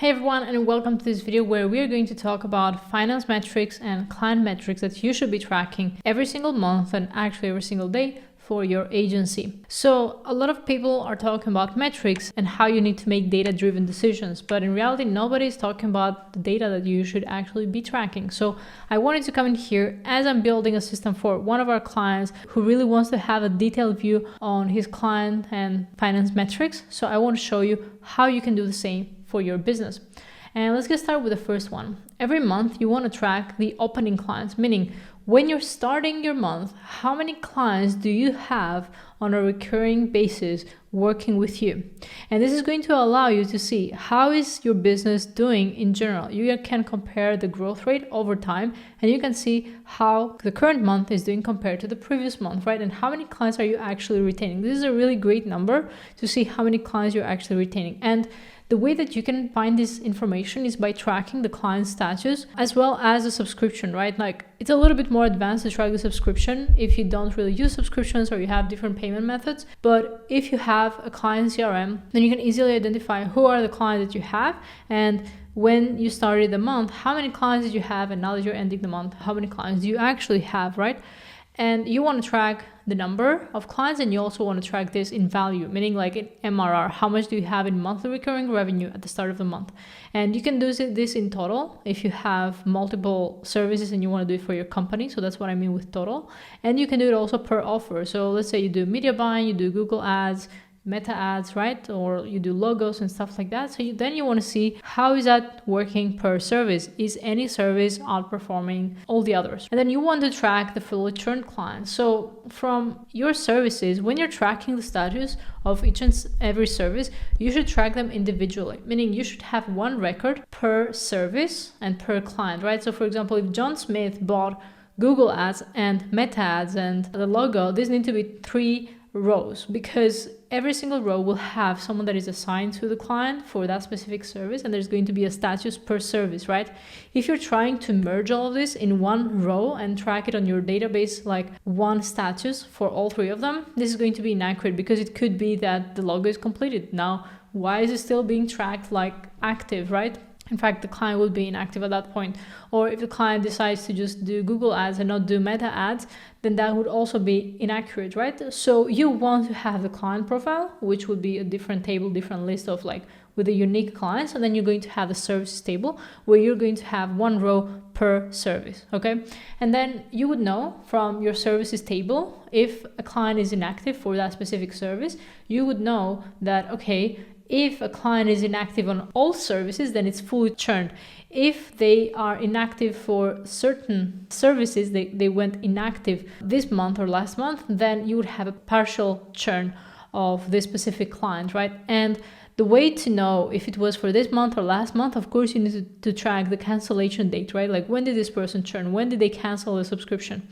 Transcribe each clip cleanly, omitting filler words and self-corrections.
Hey everyone, and welcome to this video where we are going to talk about finance metrics and client metrics that you should be tracking every single month and actually every single day for your agency. So a lot of people are talking about metrics and how you need to make data-driven decisions, but in reality, nobody is talking about the data that you should actually be tracking. So I wanted to come in here as I'm building a system for one of our clients who really wants to have a detailed view on his client and finance metrics. So I want to show you how you can do the same for your business. And let's get started with the first one. Every month you want to track the opening clients, meaning when you're starting your month, how many clients do you have on a recurring basis working with you? And this is going to allow you to see how is your business doing in general. You can compare the growth rate over time and you can see how the current month is doing compared to the previous month, right? And how many clients are you actually retaining? This is a really great number to see how many clients you're actually retaining. And the way that you can find this information is by tracking the client status as well as the subscription, right? Like it's a little bit more advanced to track the subscription if you don't really use subscriptions or you have different payment methods. But if you have a client CRM, then you can easily identify who are the clients that you have, and when you started the month, how many clients did you have, and now that you're ending the month, how many clients do you actually have, right? And you want to track the number of clients, and you also want to track this in value, meaning like in MRR, how much do you have in monthly recurring revenue at the start of the month. And you can do this in total if you have multiple services and you want to do it for your company. So that's what I mean with total. And you can do it also per offer. So let's say you do media buying, you do Google ads, meta ads, right? Or you do logos and stuff like that. So then you want to see how is that working per service? Is any service outperforming all the others? And then you want to track the fully churned clients. So from your services, when you're tracking the status of each and every service, you should track them individually, meaning you should have one record per service and per client, right? So for example, if John Smith bought Google ads and meta ads and the logo, these need to be 3 rows, because every single row will have someone that is assigned to the client for that specific service, and there's going to be a status per service, right? If you're trying to merge all of this in one row and track it on your database like one status for all 3 of them, this is going to be inaccurate, because it could be that the logo is completed. Now, why is it still being tracked like active, right? In fact, the client will be inactive at that point. Or if the client decides to just do Google ads and not do meta ads, then that would also be inaccurate, right? So you want to have the client profile, which would be a different table, different list of like with the unique clients. And then you're going to have the services table where you're going to have 1 row per service, okay? And then you would know from your services table, if a client is inactive for that specific service, you would know that, okay, if a client is inactive on all services, then it's fully churned. If they are inactive for certain services, they went inactive this month or last month, then you would have a partial churn of this specific client, right? And the way to know if it was for this month or last month, of course, you need to track the cancellation date, right? Like when did this person churn? When did they cancel the subscription?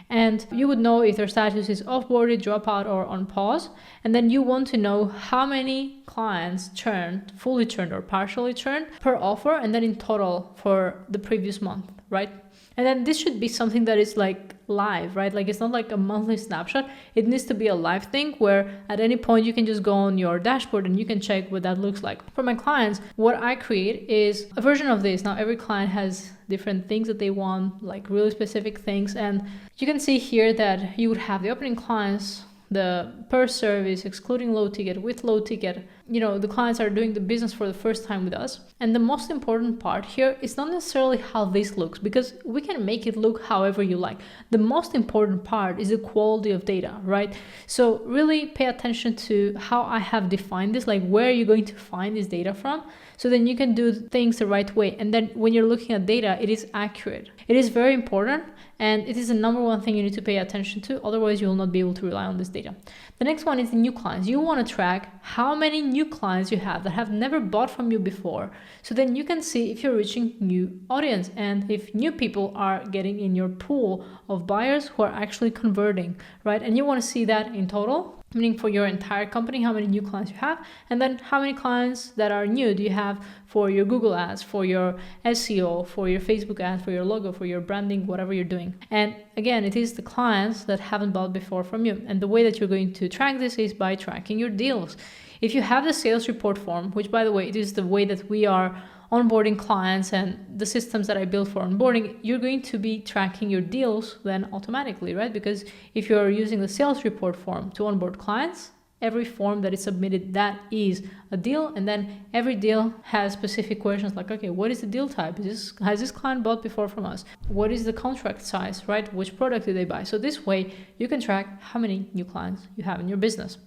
And you would know if their status is off-boarded, dropout, or on pause. And then you want to know how many clients churned, fully churned or partially churned per offer, and then in total for the previous month, right? And then this should be something that is like live, right? Like it's not like a monthly snapshot. It needs to be a live thing where at any point you can just go on your dashboard and you can check what that looks like. For my clients, what I create is a version of this. Now every client has different things that they want, like really specific things. And you can see here that you would have the opening clients, the per service, excluding low ticket, with low ticket. You know, the clients are doing the business for the first time with us. And the most important part here is not necessarily how this looks, because we can make it look however you like. The most important part is the quality of data, right? So really pay attention to how I have defined this, like where are you going to find this data from? So then you can do things the right way. And then when you're looking at data, it is accurate. It is very important, and it is the number 1 thing you need to pay attention to. Otherwise, you will not be able to rely on this data. The next one is the new clients. You want to track how many new clients you have that have never bought from you before. So then you can see if you're reaching new audience and if new people are getting in your pool of buyers who are actually converting, right? And you want to see that in total, meaning for your entire company, how many new clients you have, and then how many clients that are new do you have for your Google ads, for your SEO, for your Facebook ads, for your logo, for your branding, whatever you're doing. And again, it is the clients that haven't bought before from you. And the way that you're going to track this is by tracking your deals. If you have the sales report form, which by the way, it is the way that we are onboarding clients and the systems that I built for onboarding, you're going to be tracking your deals then automatically, right? Because if you're using the sales report form to onboard clients, every form that is submitted, that is a deal. And then every deal has specific questions like, okay, what is the deal type? Has this client bought before from us? What is the contract size, right? Which product did they buy? So this way you can track how many new clients you have in your business.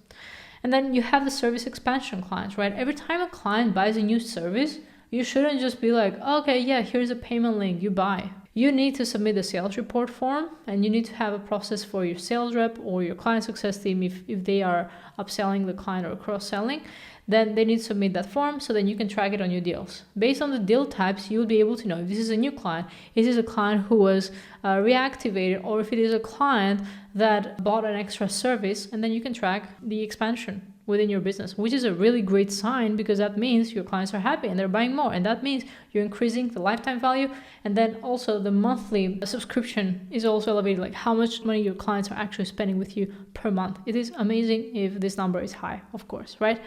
And then you have the service expansion clients, right? Every time a client buys a new service, you shouldn't just be like, okay, yeah, here's a payment link, you buy. You need to submit a sales report form, and you need to have a process for your sales rep or your client success team if they are upselling the client or cross-selling. Then they need to submit that form so then you can track it on your deals. Based on the deal types, you'll be able to know if this is a new client, is this a client who was reactivated, or if it is a client that bought an extra service, and then you can track the expansion within your business, which is a really great sign because that means your clients are happy and they're buying more, and that means you're increasing the lifetime value, and then also the monthly subscription is also elevated, like how much money your clients are actually spending with you per month. It is amazing if this number is high, of course, right?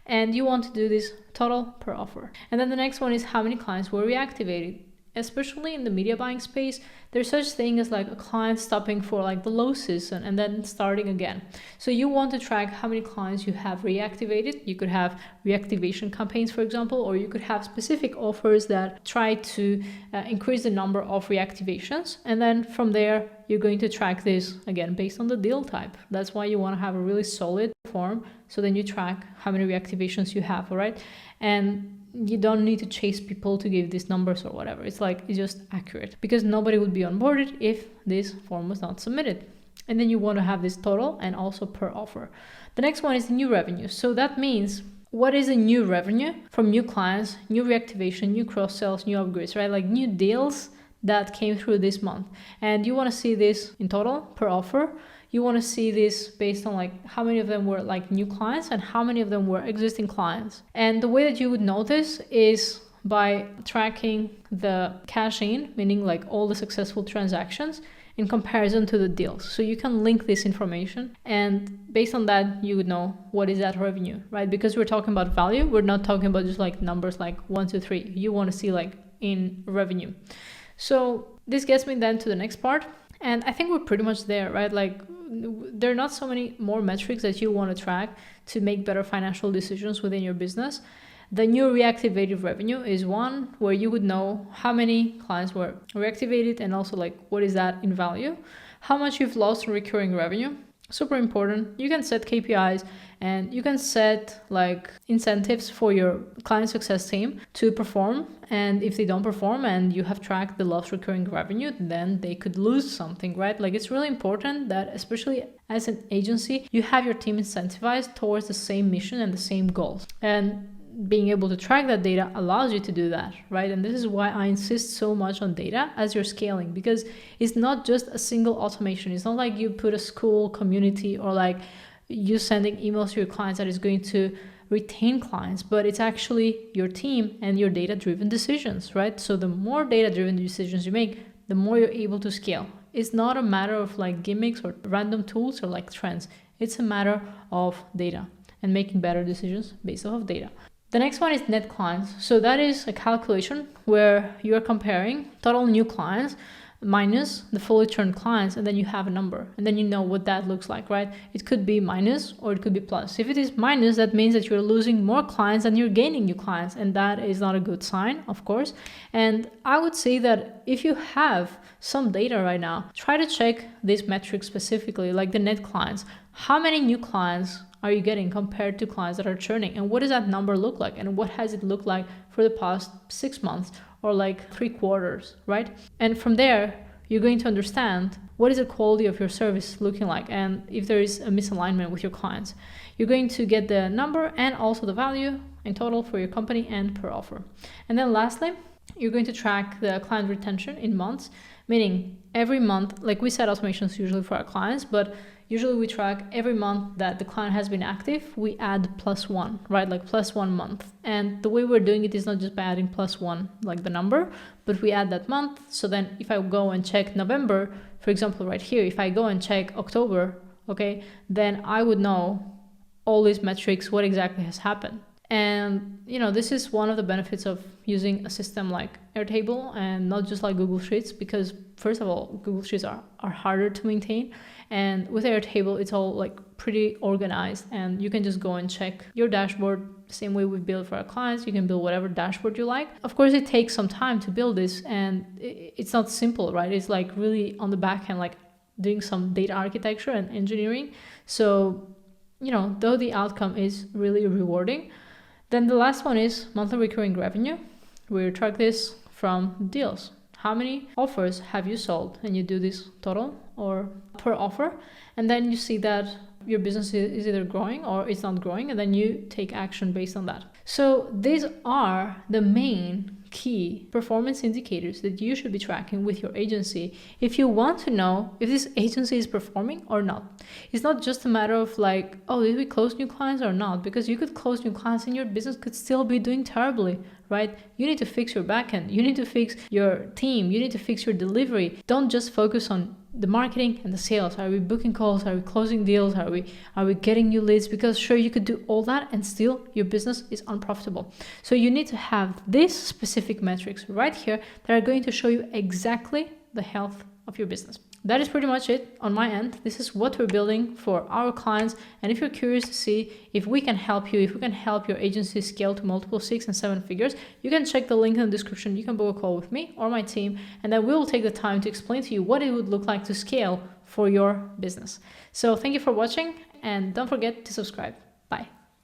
And you want to do this total per offer. And then the next one is how many clients were reactivated. Especially in the media buying space, there's such thing as like a client stopping for like the low season and then starting again. So you want to track how many clients you have reactivated. You could have reactivation campaigns, for example, or you could have specific offers that try to increase the number of reactivations. And then from there, you're going to track this again based on the deal type. That's why you want to have a really solid form. So then you track how many reactivations you have, all right? And you don't need to chase people to give these numbers or whatever. It's just accurate because nobody would be onboarded if this form was not submitted. And then you want to have this total and also per offer. The next one is the new revenue. So that means what is a new revenue from new clients, new reactivation, new cross sells, new upgrades, right? Like new deals that came through this month. And you want to see this in total per offer. You want to see this based on like how many of them were like new clients and how many of them were existing clients. And the way that you would know this is by tracking the cash in, meaning like all the successful transactions in comparison to the deals. So you can link this information, and based on that, you would know what is that revenue, right? Because we're talking about value. We're not talking about just like numbers like 1, 2, 3. You want to see like in revenue. So this gets me then to the next part. And I think we're pretty much there, right? Like there are not so many more metrics that you want to track to make better financial decisions within your business. The new reactivated revenue is one where you would know how many clients were reactivated and also like what is that in value, how much you've lost in recurring revenue. Super important. You can set KPIs and you can set like incentives for your client success team to perform. And if they don't perform and you have tracked the lost recurring revenue, then they could lose something, right? Like it's really important that especially as an agency, you have your team incentivized towards the same mission and the same goals. And being able to track that data allows you to do that, right? And this is why I insist so much on data as you're scaling, because it's not just a single automation. It's not like you put a school community or like you sending emails to your clients that is going to retain clients, but it's actually your team and your data-driven decisions, right? So the more data-driven decisions you make, the more you're able to scale. It's not a matter of like gimmicks or random tools or like trends. It's a matter of data and making better decisions based off of data. The next one is net clients. So that is a calculation where you're comparing total new clients minus the fully churned clients, and then you have a number, and then you know what that looks like, right? It could be minus or it could be plus. If it is minus, that means that you're losing more clients than you're gaining new clients, and that is not a good sign, of course. And I would say that if you have some data right now, try to check this metric specifically, like the net clients. How many new clients are you getting compared to clients that are churning? And what does that number look like? And what has it looked like for the past 6 months or like 3 quarters, right? And from there, you're going to understand what is the quality of your service looking like and if there is a misalignment with your clients. You're going to get the number and also the value in total for your company and per offer. And then lastly, you're going to track the client retention in months, meaning every month, like we set automations usually for our clients, but usually we track every month that the client has been active, we add +1, right? Like +1 month. And the way we're doing it is not just by adding +1, like the number, but we add that month. So then if I go and check November, for example, right here, if I go and check October, okay, then I would know all these metrics, what exactly has happened. And this is one of the benefits of using a system like Airtable and not just like Google Sheets, because first of all, Google Sheets are harder to maintain, and with Airtable it's all like pretty organized, and you can just go and check your dashboard the same way we build for our clients. You can build whatever dashboard you like. Of course, it takes some time to build this, and it's not simple, right? It's like really on the back end, like doing some data architecture and engineering. So though the outcome is really rewarding. Then the last one is monthly recurring revenue. We track this from deals. How many offers have you sold? And you do this total or per offer. And then you see that your business is either growing or it's not growing. And then you take action based on that. So these are the main key performance indicators that you should be tracking with your agency if you want to know if this agency is performing or not. It's not just a matter of like, oh, did we close new clients or not? Because you could close new clients and your business could still be doing terribly, right? You need to fix your backend. You need to fix your team. You need to fix your delivery. Don't just focus on the marketing and the sales. Are we booking calls? Are we closing deals? Are we getting new leads? Because sure, you could do all that and still your business is unprofitable. So you need to have these specific metrics right here that are going to show you exactly the health of your business. That is pretty much it on my end. This is what we're building for our clients. And if you're curious to see if we can help you, if we can help your agency scale to multiple 6 and 7 figures, you can check the link in the description. You can book a call with me or my team, and then we will take the time to explain to you what it would look like to scale for your business. So thank you for watching, and don't forget to subscribe.